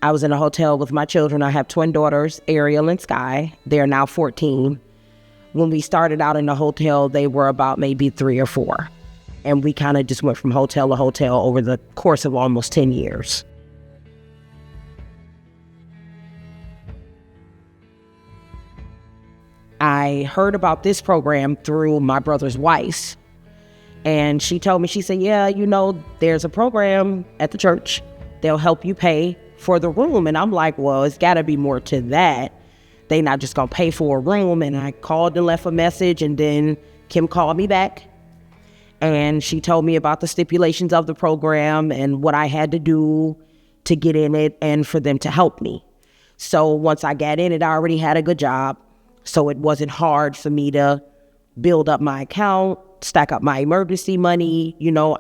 I was in a hotel with my children. I have twin daughters, Ariel and Sky. They're now 14. When we started out in the hotel, they were about maybe 3 or 4. And we kind of just went from hotel to hotel over the course of almost 10 years. I heard about this program through my brother's wife. And she told me, she said, yeah, there's a program at the church. They'll help you pay for the room. And I'm like, well, it's got to be more to that. They not just going to pay for a room. And I called and left a message. And then Kim called me back. And she told me about the stipulations of the program and what I had to do to get in it and for them to help me. So once I got in it, I already had a good job. So it wasn't hard for me to build up my account, stack up my emergency money.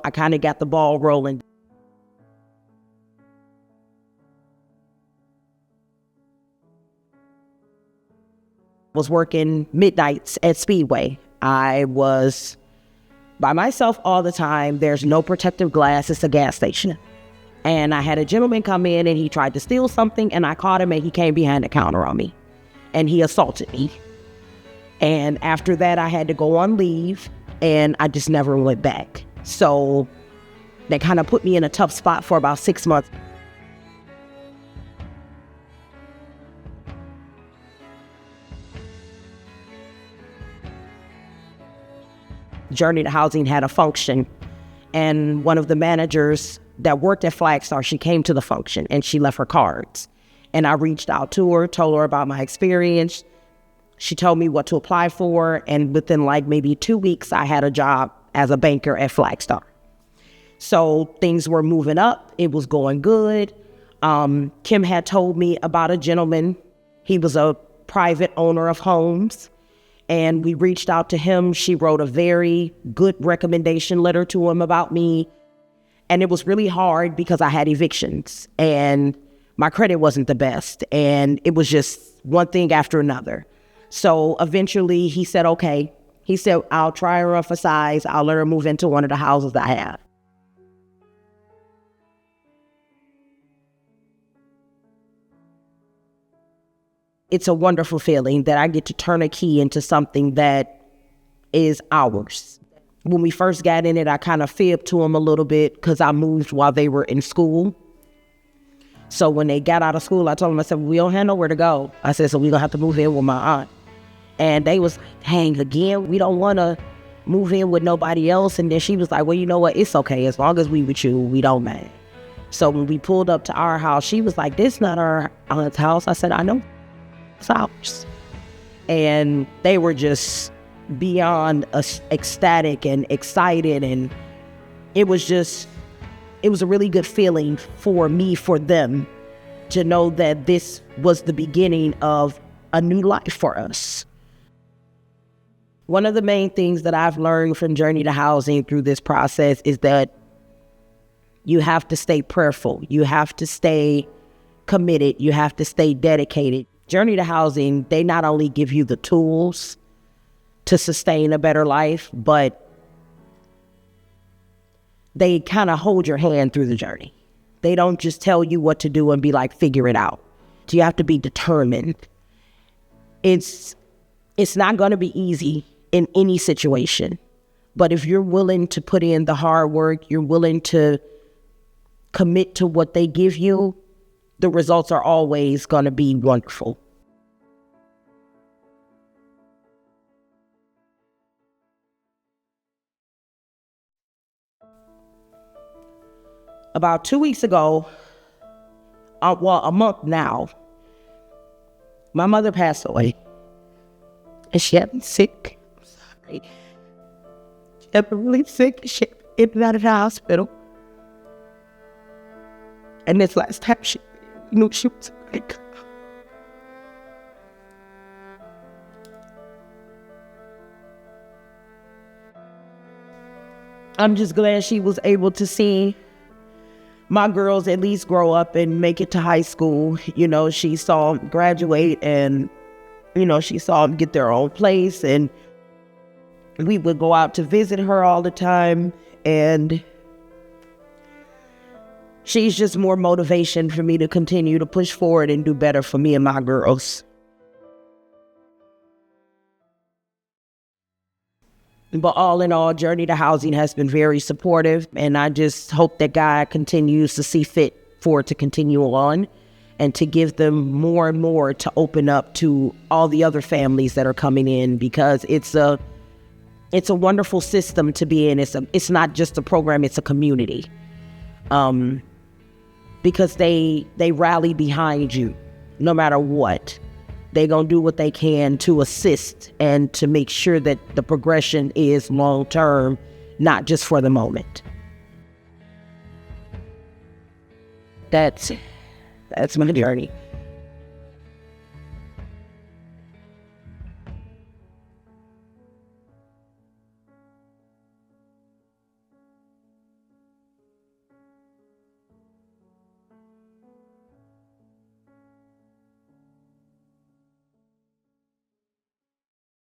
I kind of got the ball rolling. I was working midnights at Speedway. I was by myself all the time. There's no protective glass. It's a gas station. And I had a gentleman come in and he tried to steal something and I caught him and he came behind the counter on me and he assaulted me. And after that, I had to go on leave and I just never went back. So that kind of put me in a tough spot for about 6 months. Journey to Housing had a function, and one of the managers that worked at Flagstar, she came to the function and she left her cards. And I reached out to her, told her about my experience. She told me what to apply for, and within maybe 2 weeks, I had a job as a banker at Flagstar. So things were moving up. It was going good. Kim had told me about a gentleman. He was a private owner of homes. And we reached out to him. She wrote a very good recommendation letter to him about me. And it was really hard because I had evictions and my credit wasn't the best. And it was just one thing after another. So eventually he said, okay. He said, I'll try her on for size. I'll let her move into one of the houses I have. It's a wonderful feeling that I get to turn a key into something that is ours. When we first got in it, I kind of fibbed to them a little bit because I moved while they were in school. So when they got out of school, I told them, I said, we don't have nowhere to go. I said, so we're going to have to move in with my aunt. And they was like, dang, again, we don't want to move in with nobody else. And then she was like, well, you know what? It's okay. As long as we with you, we don't mind. So when we pulled up to our house, she was like, this is not our aunt's house. I said, I know. Ours. And they were just beyond ecstatic and excited, and it was a really good feeling for me, for them, to know that this was the beginning of a new life for us. One of the main things that I've learned from Journey to Housing through this process is that you have to stay prayerful, you have to stay committed, you have to stay dedicated. Journey to Housing, they not only give you the tools to sustain a better life, but they kind of hold your hand through the journey. They don't just tell you what to do and be like, figure it out. You have to be determined. It's not going to be easy in any situation, but if you're willing to put in the hard work, you're willing to commit to what they give you, the results are always going to be wonderful. About 2 weeks ago, a month now, my mother passed away. And she had been sick. I'm sorry. She had been really sick. She had been in and out of the hospital. And this last time she knew she was going to come. I'm just glad she was able to see my girls at least grow up and make it to high school. She saw them graduate and, she saw them get their own place. And we would go out to visit her all the time. And she's just more motivation for me to continue to push forward and do better for me and my girls. But all in all, Journey to Housing has been very supportive, and I just hope that God continues to see fit for it to continue on and to give them more and more to open up to all the other families that are coming in, because it's a wonderful system to be in. It's not just a program, it's a community. Because they rally behind you no matter what. They're going to do what they can to assist and to make sure that the progression is long-term, not just for the moment. That's my journey.